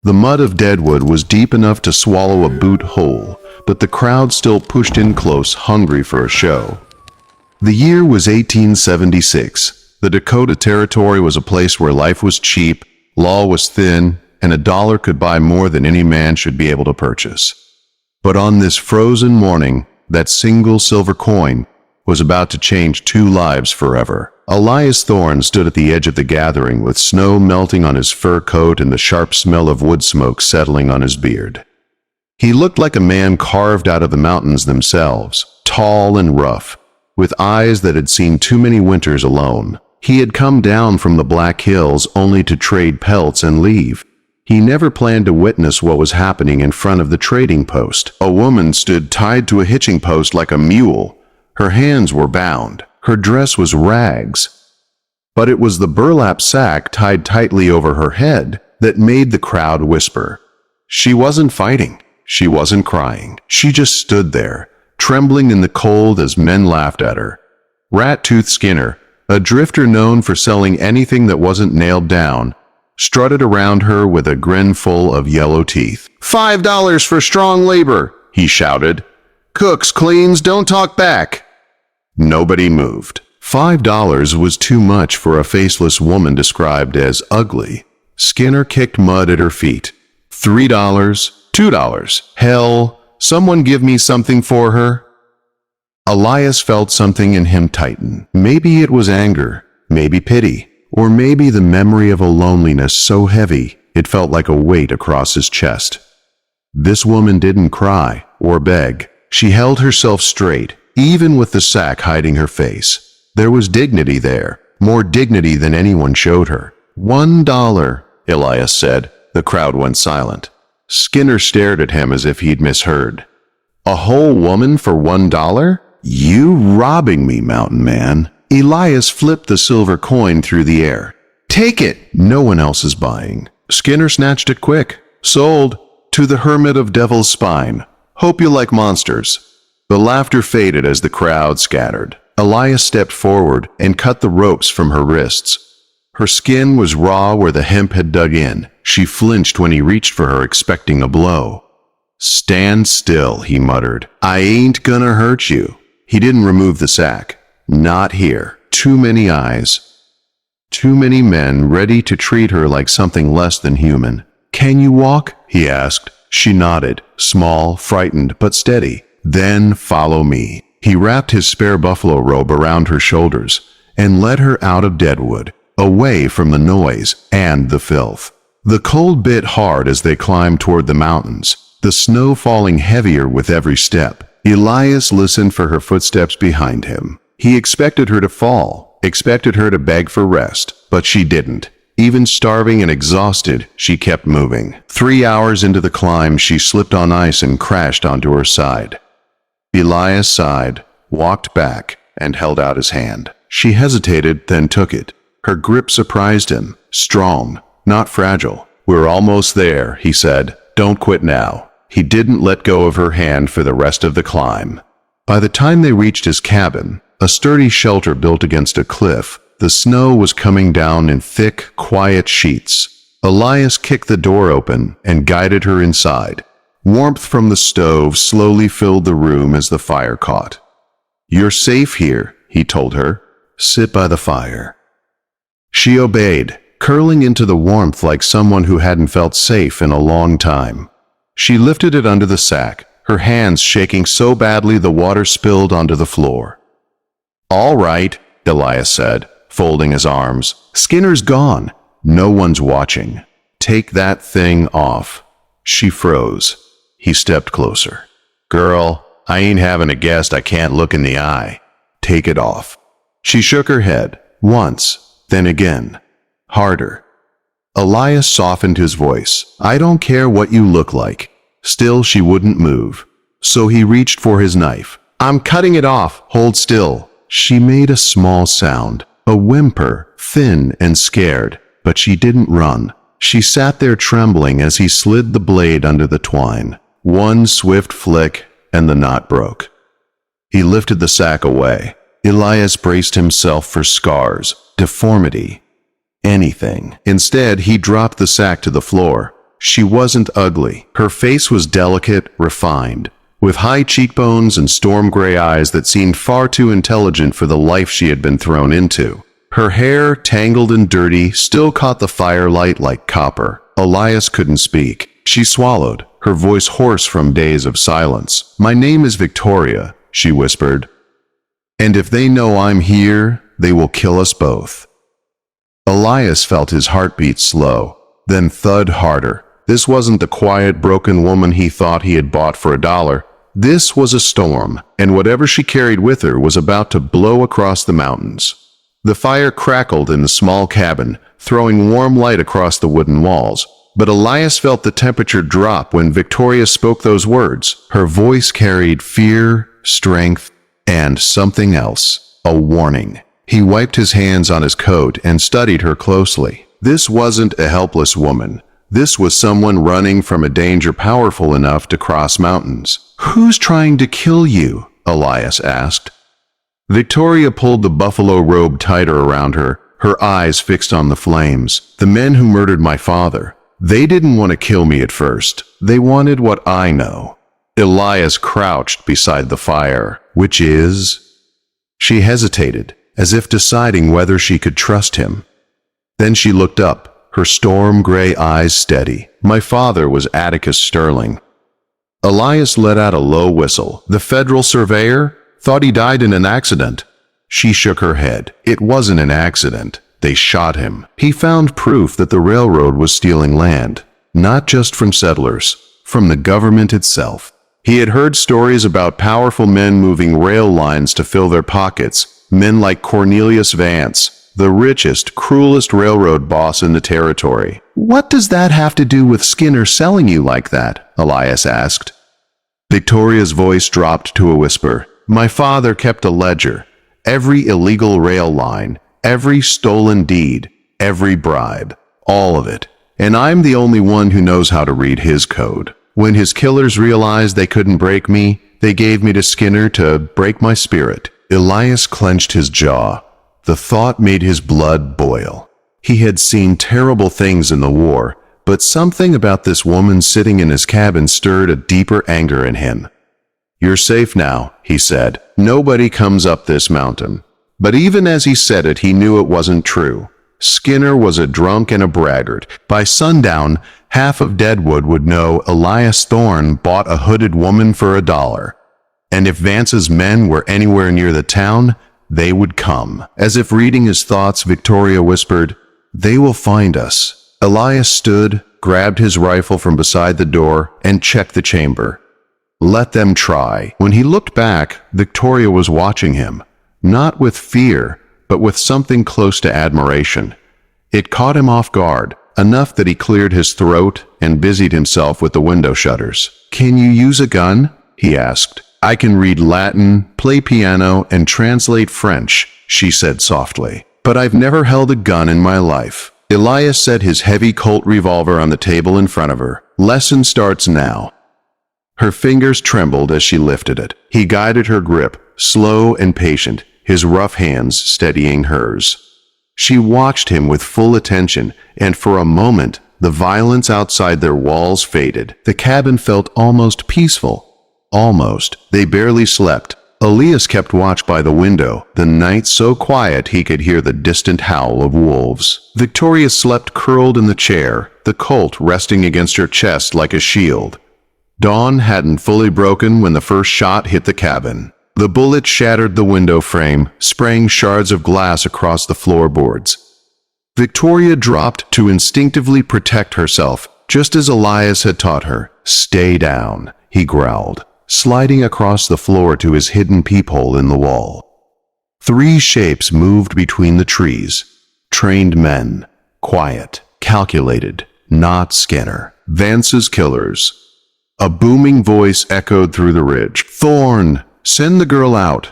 The mud of Deadwood was deep enough to swallow a boot whole, but the crowd still pushed in close, hungry for a show. The year was 1876. The Dakota Territory was a place where life was cheap, law was thin, and $1 could buy more than any man should be able to purchase. But on this frozen morning, that single silver coin was about to change 2 lives forever. Elias Thorne stood at the edge of the gathering with snow melting on his fur coat and the sharp smell of wood smoke settling on his beard. He looked like a man carved out of the mountains themselves, tall and rough, with eyes that had seen too many winters alone. He had come down from the Black Hills only to trade pelts and leave. He never planned to witness what was happening in front of the trading post. A woman stood tied to a hitching post like a mule. Her hands were bound. Her dress was rags. But it was the burlap sack tied tightly over her head that made the crowd whisper. She wasn't fighting. She wasn't crying. She just stood there, trembling in the cold as men laughed at her. Rat-Tooth Skinner, a drifter known for selling anything that wasn't nailed down, strutted around her with a grin full of yellow teeth. $5 for strong labor, he shouted. Cooks, cleans, don't talk back. Nobody moved. $5 was too much for a faceless woman described as ugly. Skinner kicked mud at her feet. $3, $2. Hell, someone give me something for her. Elias felt something in him tighten. Maybe it was anger, maybe pity, or maybe the memory of a loneliness so heavy it felt like a weight across his chest. This woman didn't cry or beg. She held herself straight, even with the sack hiding her face. There was dignity there, more dignity than anyone showed her. $1, Elias said. The crowd went silent. Skinner stared at him as if he'd misheard. A whole woman for $1? You robbing me, mountain man. Elias flipped the silver coin through the air. Take it! No one else is buying. Skinner snatched it quick. Sold. To the hermit of Devil's Spine. Hope you like monsters. The laughter faded as the crowd scattered. Elias stepped forward and cut the ropes from her wrists. Her skin was raw where the hemp had dug in. She flinched when he reached for her, expecting a blow. Stand still, he muttered. I ain't gonna hurt you. He didn't remove the sack. Not here. Too many eyes. Too many men ready to treat her like something less than human. Can you walk? He asked. She nodded, small, frightened, but steady. Then follow me. He wrapped his spare buffalo robe around her shoulders and led her out of Deadwood, away from the noise and the filth. The cold bit hard as they climbed toward the mountains, the snow falling heavier with every step. Elias listened for her footsteps behind him. He expected her to fall, expected her to beg for rest, but she didn't. Even starving and exhausted, she kept moving. 3 hours into the climb, she slipped on ice and crashed onto her side. Elias sighed, walked back, and held out his hand. She hesitated, then took it. Her grip surprised him. Strong, not fragile. We're almost there, he said. Don't quit now. He didn't let go of her hand for the rest of the climb. By the time they reached his cabin, a sturdy shelter built against a cliff, the snow was coming down in thick, quiet sheets. Elias kicked the door open and guided her inside. Warmth from the stove slowly filled the room as the fire caught. You're safe here, he told her. Sit by the fire. She obeyed, curling into the warmth like someone who hadn't felt safe in a long time. She lifted it under the sack, her hands shaking so badly the water spilled onto the floor. All right, Elias said, folding his arms. Skinner's gone. No one's watching. Take that thing off. She froze. He stepped closer. Girl, I ain't having a guest I can't look in the eye. Take it off. She shook her head, once, then again. Harder. Elias softened his voice. I don't care what you look like. Still, she wouldn't move. So he reached for his knife. I'm cutting it off. Hold still. She made a small sound, a whimper, thin and scared, but she didn't run. She sat there trembling as he slid the blade under the twine. One swift flick, and the knot broke. He lifted the sack away. Elias braced himself for scars, deformity, anything. Instead, he dropped the sack to the floor. She wasn't ugly. Her face was delicate, refined, with high cheekbones and storm gray eyes that seemed far too intelligent for the life she had been thrown into. Her hair, tangled and dirty, still caught the firelight like copper. Elias couldn't speak. She swallowed, her voice hoarse from days of silence. "My name is Victoria," she whispered. "And if they know I'm here, they will kill us both." Elias felt his heartbeat slow, then thud harder. This wasn't the quiet, broken woman he thought he had bought for $1. This was a storm, and whatever she carried with her was about to blow across the mountains. The fire crackled in the small cabin, throwing warm light across the wooden walls. But Elias felt the temperature drop when Victoria spoke those words. Her voice carried fear, strength, and something else, a warning. He wiped his hands on his coat and studied her closely. This wasn't a helpless woman. This was someone running from a danger powerful enough to cross mountains. "Who's trying to kill you?" Elias asked. Victoria pulled the buffalo robe tighter around her, her eyes fixed on the flames. "The men who murdered my father. They didn't want to kill me at first. They wanted what I know." Elias crouched beside the fire. "Which is?" She hesitated, as if deciding whether she could trust him. Then she looked up, her storm-gray eyes steady. "My father was Atticus Sterling." Elias let out a low whistle. "The federal surveyor? Thought he died in an accident." She shook her head. "It wasn't an accident. They shot him. He found proof that the railroad was stealing land, not just from settlers, from the government itself. He had heard stories about powerful men moving rail lines to fill their pockets, men like Cornelius Vance, the richest, cruelest railroad boss in the territory. "What does that have to do with Skinner selling you like that?" Elias asked. Victoria's voice dropped to a whisper. "My father kept a ledger. Every illegal rail line, every stolen deed, every bribe, all of it. And I'm the only one who knows how to read his code. When his killers realized they couldn't break me, they gave me to Skinner to break my spirit." Elias clenched his jaw. The thought made his blood boil. He had seen terrible things in the war, but something about this woman sitting in his cabin stirred a deeper anger in him. "You're safe now," he said. "Nobody comes up this mountain." But even as he said it, he knew it wasn't true. Skinner was a drunk and a braggart. By sundown, half of Deadwood would know Elias Thorne bought a hooded woman for $1. And if Vance's men were anywhere near the town, they would come. As if reading his thoughts, Victoria whispered, "They will find us." Elias stood, grabbed his rifle from beside the door, and checked the chamber. Let them try. When he looked back, Victoria was watching him. Not with fear, but with something close to admiration. It caught him off guard, enough that he cleared his throat and busied himself with the window shutters. "Can you use a gun?" he asked. "I can read Latin, play piano, and translate French," she said softly. "But I've never held a gun in my life." Elias set his heavy Colt revolver on the table in front of her. "Lesson starts now." Her fingers trembled as she lifted it. He guided her grip, slow and patient, his rough hands steadying hers. She watched him with full attention, and for a moment, the violence outside their walls faded. The cabin felt almost peaceful. Almost. They barely slept. Elias kept watch by the window, the night so quiet he could hear the distant howl of wolves. Victoria slept curled in the chair, the Colt resting against her chest like a shield. Dawn hadn't fully broken when the first shot hit the cabin. The bullet shattered the window frame, spraying shards of glass across the floorboards. Victoria dropped to instinctively protect herself, just as Elias had taught her. "Stay down," he growled, sliding across the floor to his hidden peephole in the wall. 3 shapes moved between the trees. Trained men. Quiet. Calculated. Not Skinner. Vance's killers. A booming voice echoed through the ridge. "Thorne! Send the girl out.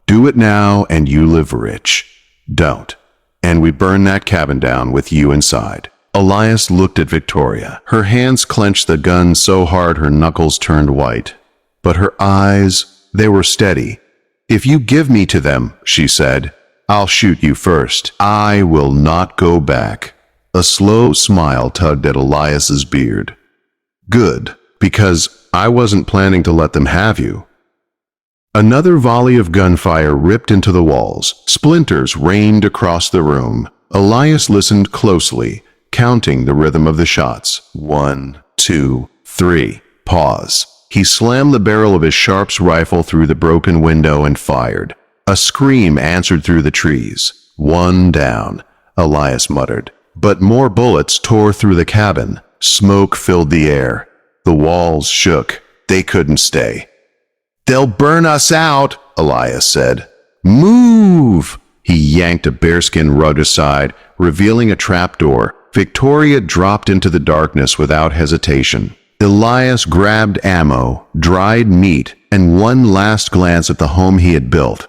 Do it now and you live rich. Don't. And we burn that cabin down with you inside." Elias looked at Victoria. Her hands clenched the gun so hard her knuckles turned white. But her eyes, they were steady. "If you give me to them," she said, "I'll shoot you first. I will not go back." A slow smile tugged at Elias's beard. Good, because I wasn't planning to let them have you. Another volley of gunfire ripped into the walls. Splinters rained across the room. Elias listened closely, counting the rhythm of the shots. 1, 2, 3. Pause. He slammed the barrel of his Sharps rifle through the broken window and fired. A scream answered through the trees. One down, Elias muttered. But more bullets tore through the cabin. Smoke filled the air. The walls shook. They couldn't stay. "They'll burn us out," Elias said. "Move!" He yanked a bearskin rug aside, revealing a trapdoor. Victoria dropped into the darkness without hesitation. Elias grabbed ammo, dried meat, and one last glance at the home he had built.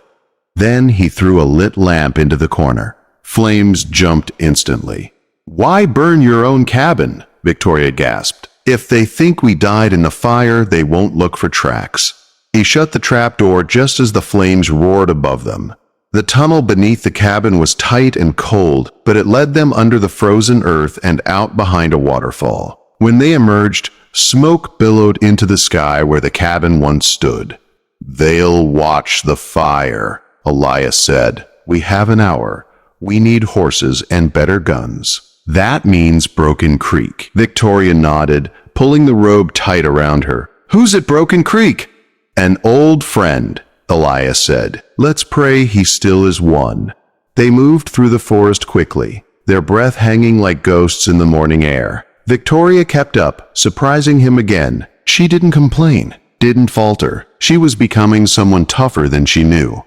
Then he threw a lit lamp into the corner. Flames jumped instantly. "Why burn your own cabin?" Victoria gasped. "If they think we died in the fire, they won't look for tracks." He shut the trapdoor just as the flames roared above them. The tunnel beneath the cabin was tight and cold, but it led them under the frozen earth and out behind a waterfall. When they emerged, smoke billowed into the sky where the cabin once stood. "They'll watch the fire," Elias said. "We have an hour. We need horses and better guns." "That means Broken Creek." Victoria nodded, pulling the robe tight around her. "Who's at Broken Creek?" "An old friend," Elias said. "Let's pray he still is one." They moved through the forest quickly, their breath hanging like ghosts in the morning air. Victoria kept up, surprising him again. She didn't complain, didn't falter. She was becoming someone tougher than she knew.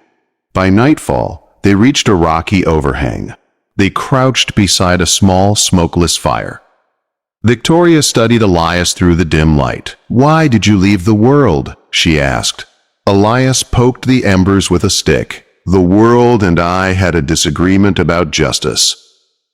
By nightfall, they reached a rocky overhang. They crouched beside a small, smokeless fire. Victoria studied Elias through the dim light. "Why did you leave the world?" she asked. Elias poked the embers with a stick. "The world and I had a disagreement about justice."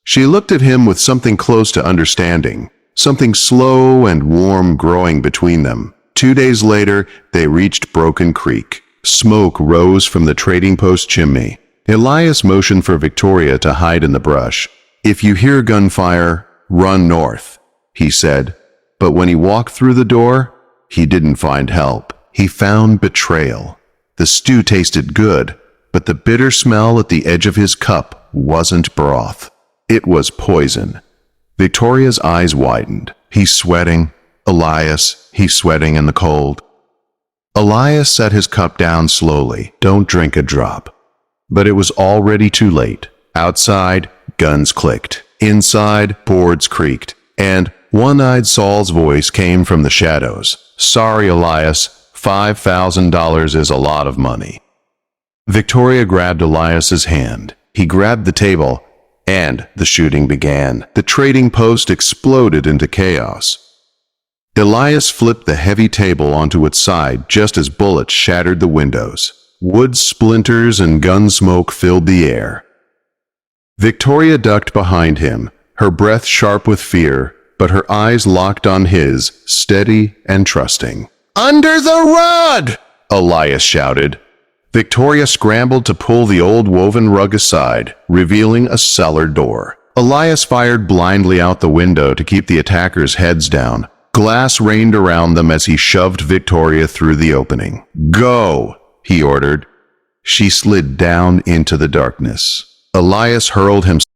She looked at him with something close to understanding, something slow and warm growing between them. 2 days later, they reached Broken Creek. Smoke rose from the trading post chimney. Elias motioned for Victoria to hide in the brush. "If you hear gunfire, run north," he said. But when he walked through the door, he didn't find help. He found betrayal. The stew tasted good, but the bitter smell at the edge of his cup wasn't broth. It was poison. Victoria's eyes widened. "He's sweating. Elias, he's sweating in the cold." Elias set his cup down slowly. "Don't drink a drop." But it was already too late. Outside, guns clicked. Inside, boards creaked. And one-eyed Saul's voice came from the shadows. "Sorry, Elias. $5,000 is a lot of money." Victoria grabbed Elias's hand. He grabbed the table, and the shooting began. The trading post exploded into chaos. Elias flipped the heavy table onto its side just as bullets shattered the windows. Wood splinters and gun smoke filled the air. Victoria ducked behind him, her breath sharp with fear, but her eyes locked on his, steady and trusting. "Under the rug!" Elias shouted. Victoria scrambled to pull the old woven rug aside, revealing a cellar door. Elias fired blindly out the window to keep the attackers' heads down. Glass rained around them as he shoved Victoria through the opening. "Go!" he ordered. She slid down into the darkness. Elias hurled himself